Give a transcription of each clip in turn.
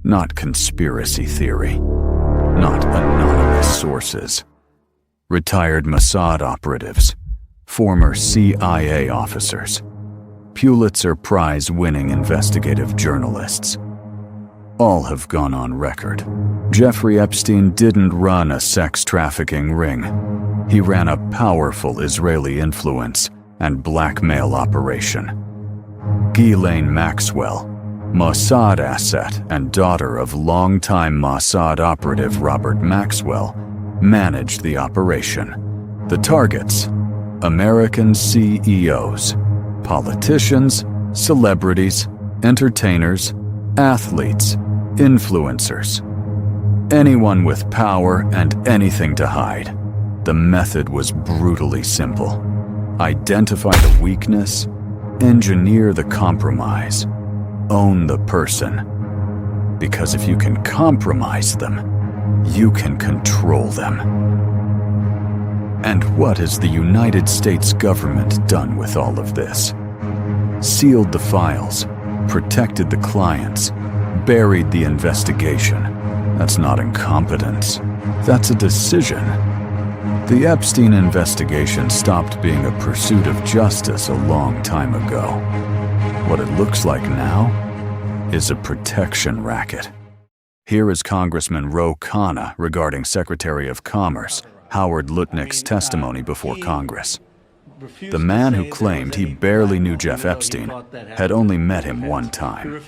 Not conspiracy theory. Not anonymous sources. Retired Mossad operatives. Former CIA officers. Pulitzer Prize-winning investigative journalists. All have gone on record. Jeffrey Epstein didn't run a sex trafficking ring. He ran a powerful Israeli influence and blackmail operation. Ghislaine Maxwell, Mossad asset and daughter of longtime Mossad operative Robert Maxwell, managed the operation. The targets: American CEOs, politicians, celebrities, entertainers, athletes, influencers. Anyone with power and anything to hide. The method was brutally simple. Identify the weakness, engineer the compromise, own the person. Because if you can compromise them, you can control them. And what has the United States government done with all of this? Sealed the files, protected the clients, buried the investigation. That's not incompetence. That's a decision. The Epstein investigation stopped being a pursuit of justice a long time ago. What it looks like now is a protection racket. Here is Congressman Ro Khanna regarding Secretary of Commerce Howard Lutnick's testimony before Congress. The man who claimed he barely knew Jeff Epstein had only met him one time,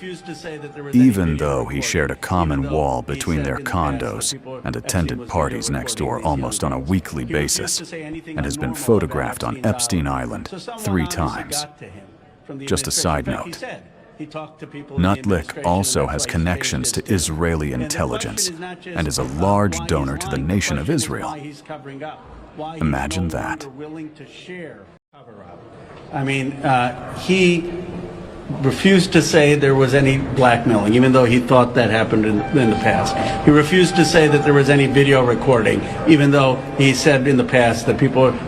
even though he shared a common wall between their condos and attended parties next door almost on a weekly basis, and has been photographed on Epstein Island 3 times. Just a side note, Lutnick also has connections to Israeli intelligence and is a large donor to the nation of Israel. Imagine that. I mean, he refused to say there was any blackmailing, even though he thought that happened in the past. He refused to say that there was any video recording, even though he said in the past that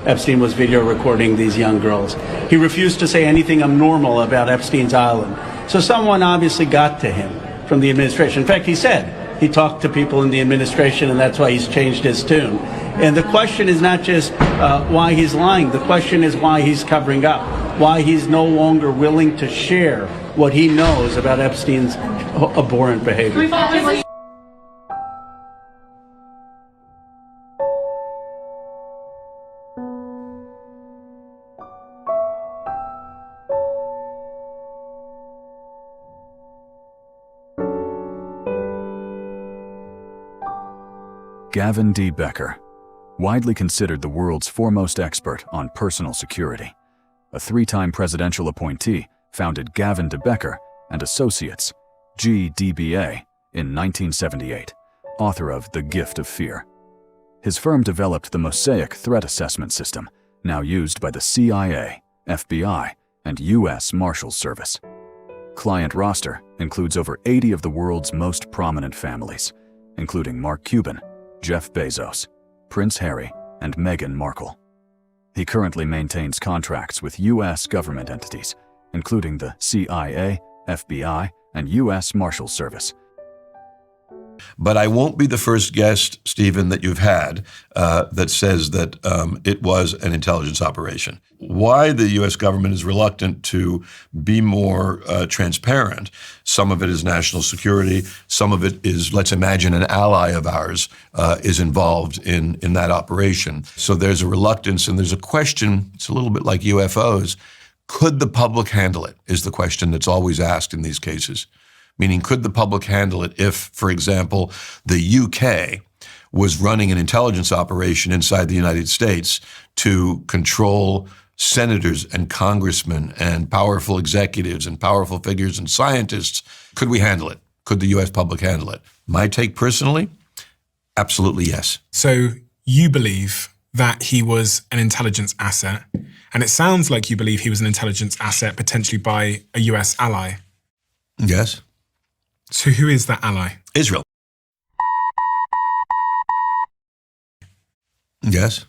Epstein was video recording these young girls. He refused to say anything abnormal about Epstein's Island. So someone obviously got to him from the administration. In fact, he said he talked to people in the administration, and that's why he's changed his tune. And the question is not just why he's lying. The question is why he's covering up, why he's no longer willing to share what he knows about Epstein's abhorrent behavior. Gavin D. Becker, widely considered the world's foremost expert on personal security. A 3-time presidential appointee, founded Gavin de Becker and Associates, GDBA, in 1978, author of The Gift of Fear. His firm developed the Mosaic threat assessment system, now used by the CIA, FBI, and U.S. Marshals Service. Client roster includes over 80 of the world's most prominent families, including Mark Cuban, Jeff Bezos, Prince Harry, and Meghan Markle. He currently maintains contracts with U.S. government entities, including the CIA, FBI, and U.S. Marshals Service. But I won't be the first guest, Stephen, that you've had that says that it was an intelligence operation. Why the U.S. government is reluctant to be more transparent, some of it is national security, some of it is, let's imagine, an ally of ours is involved in that operation. So there's a reluctance and there's a question, it's a little bit like UFOs, could the public handle it, is the question that's always asked in these cases. Meaning, could the public handle it if, for example, the UK was running an intelligence operation inside the United States to control senators and congressmen and powerful executives and powerful figures and scientists? Could we handle it? Could the US public handle it? My take personally, absolutely yes. So you believe that he was an intelligence asset, and it sounds like you believe he was an intelligence asset potentially by a US ally. Yes. So who is that ally? Israel. Yes.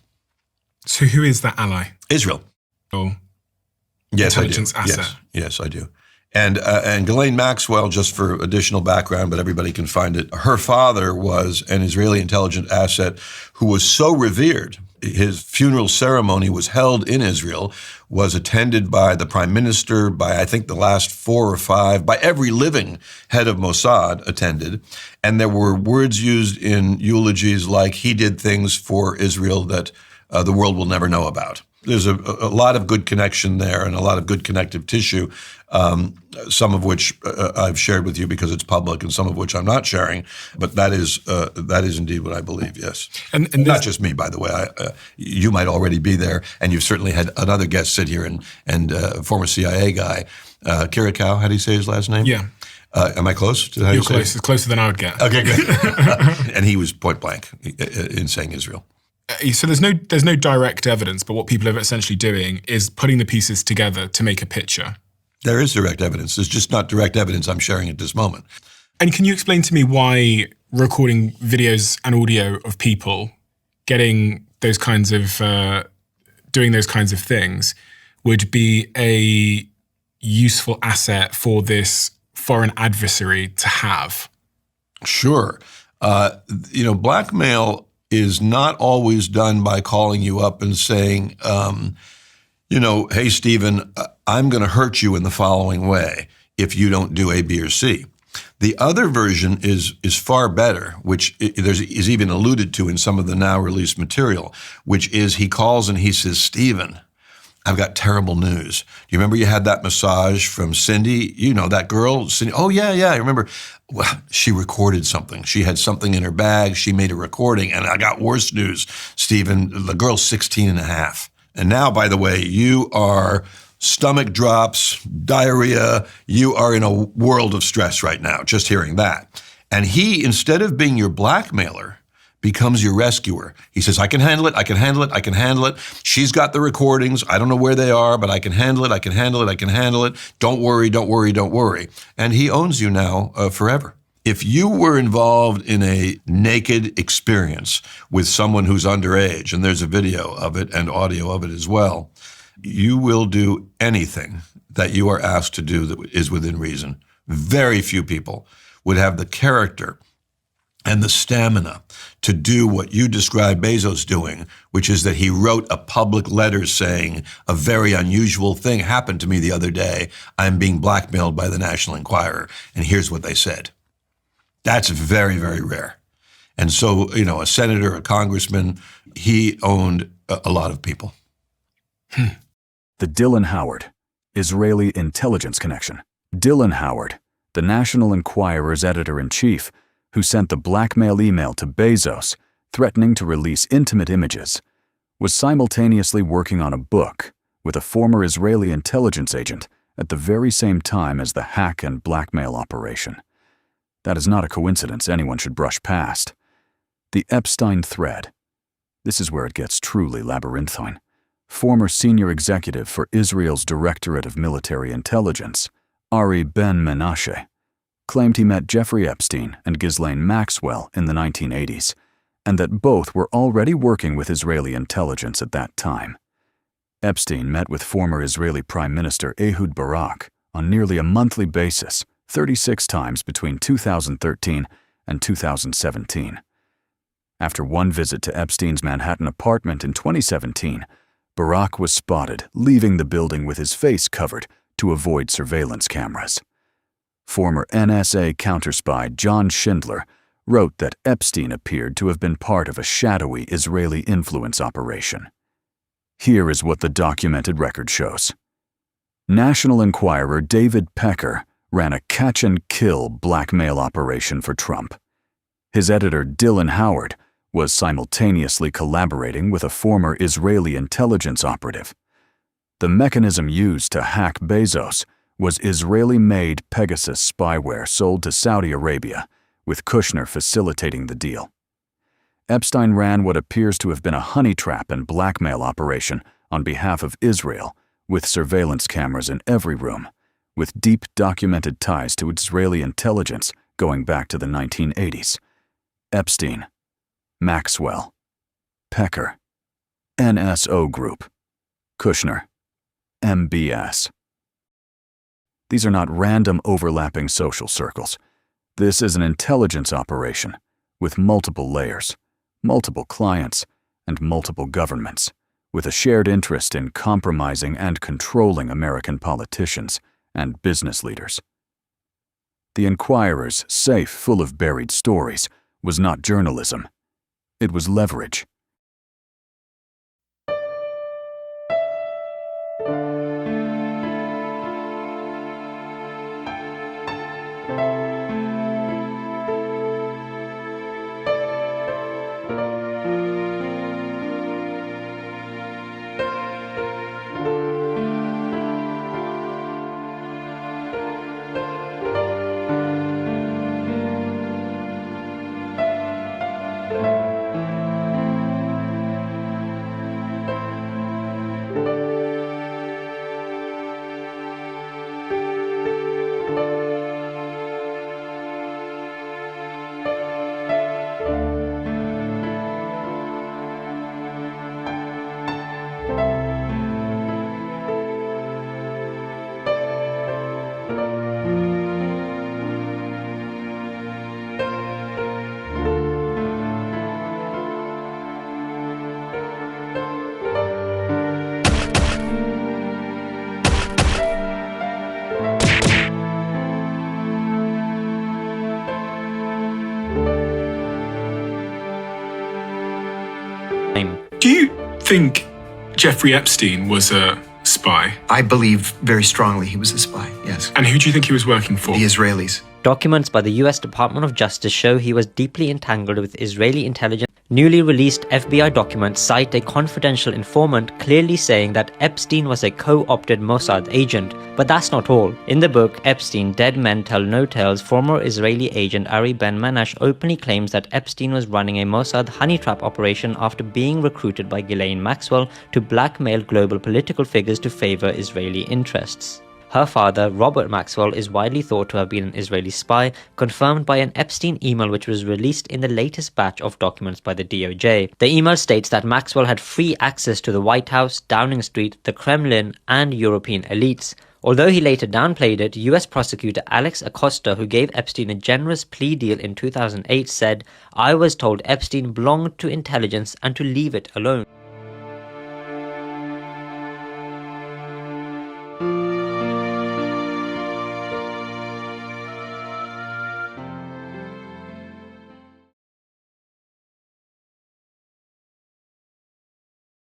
So who is that ally? Israel. Oh, yes, intelligence I do. asset. Yes, I do. And Ghislaine Maxwell, just for additional background, but everybody can find it, her father was an Israeli intelligence asset who was so revered. His funeral ceremony was held in Israel, was attended by the prime minister, by I think the last 4 or 5, by every living head of Mossad attended. And there were words used in eulogies like he did things for Israel that the world will never know about. There's a lot of good connection there and a lot of good connective tissue, some of which I've shared with you because it's public and some of which I'm not sharing. But that is indeed what I believe, yes. And not just me, by the way. You might already be there, and you've certainly had another guest sit here and former CIA guy, Kirikow, how do you say his last name? Yeah. Am I close to how you say it? You're close. It's closer than I would get. Okay, good. And he was point blank in saying Israel. So there's no direct evidence, but what people are essentially doing is putting the pieces together to make a picture. There is direct evidence. There's just not direct evidence I'm sharing at this moment. And can you explain to me why recording videos and audio of people getting those kinds of, doing those kinds of things would be a useful asset for this foreign adversary to have? Sure. Blackmail is not always done by calling you up and saying, hey, Stephen, I'm going to hurt you in the following way if you don't do A, B, or C. The other version is far better, which is even alluded to in some of the now released material, which is he calls and he says, Stephen, I've got terrible news. Do you remember you had that massage from Cindy? You know, that girl, Cindy? Oh, yeah, I remember. Well, she recorded something. She had something in her bag. She made a recording, and I got worse news, Stephen. The girl's 16 and a half. And now, by the way, you are stomach drops, diarrhea. You are in a world of stress right now, just hearing that. And he, instead of being your blackmailer, becomes your rescuer. He says, I can handle it, I can handle it, I can handle it. She's got the recordings. I don't know where they are, but I can handle it, I can handle it, I can handle it. Don't worry, don't worry, don't worry. And he owns you now forever. If you were involved in a naked experience with someone who's underage, and there's a video of it and audio of it as well, you will do anything that you are asked to do that is within reason. Very few people would have the character and the stamina to do what you describe Bezos doing, which is that he wrote a public letter saying a very unusual thing happened to me the other day. I'm being blackmailed by the National Enquirer, and here's what they said. That's very, very rare. And so, a senator, a congressman, he owned a lot of people. The Dylan Howard, Israeli intelligence connection. Dylan Howard, the National Enquirer's editor-in-chief, who sent the blackmail email to Bezos threatening to release intimate images, was simultaneously working on a book with a former Israeli intelligence agent at the very same time as the hack and blackmail operation. That is not a coincidence anyone should brush past. The Epstein thread. This is where it gets truly labyrinthine. Former senior executive for Israel's Directorate of Military Intelligence, Ari Ben-Menashe, claimed he met Jeffrey Epstein and Ghislaine Maxwell in the 1980s, and that both were already working with Israeli intelligence at that time. Epstein met with former Israeli Prime Minister Ehud Barak on nearly a monthly basis, 36 times between 2013 and 2017. After one visit to Epstein's Manhattan apartment in 2017, Barak was spotted leaving the building with his face covered to avoid surveillance cameras. Former NSA counterspy John Schindler wrote that Epstein appeared to have been part of a shadowy Israeli influence operation. Here is what the documented record shows. National Enquirer David Pecker ran a catch-and-kill blackmail operation for Trump. His editor Dylan Howard was simultaneously collaborating with a former Israeli intelligence operative. The mechanism used to hack Bezos was Israeli-made Pegasus spyware sold to Saudi Arabia, with Kushner facilitating the deal. Epstein ran what appears to have been a honey trap and blackmail operation on behalf of Israel, with surveillance cameras in every room, with deep documented ties to Israeli intelligence going back to the 1980s. Epstein, Maxwell, Pecker, NSO Group, Kushner, MBS. These are not random overlapping social circles. This is an intelligence operation with multiple layers, multiple clients, and multiple governments, with a shared interest in compromising and controlling American politicians and business leaders. The Enquirer's safe full of buried stories was not journalism. It was leverage. Do you think Jeffrey Epstein was a spy? I believe very strongly he was a spy, yes. And who do you think he was working for? The Israelis. Documents by the US Department of Justice show he was deeply entangled with Israeli intelligence. Newly released FBI documents cite a confidential informant clearly saying that Epstein was a co-opted Mossad agent. But that's not all. In the book Epstein, Dead Men Tell No Tales, former Israeli agent Ari Ben-Manash openly claims that Epstein was running a Mossad honey trap operation after being recruited by Ghislaine Maxwell to blackmail global political figures to favor Israeli interests. Her father, Robert Maxwell, is widely thought to have been an Israeli spy, confirmed by an Epstein email which was released in the latest batch of documents by the DOJ. The email states that Maxwell had free access to the White House, Downing Street, the Kremlin, and European elites. Although he later downplayed it, US prosecutor Alex Acosta, who gave Epstein a generous plea deal in 2008, said, "I was told Epstein belonged to intelligence and to leave it alone."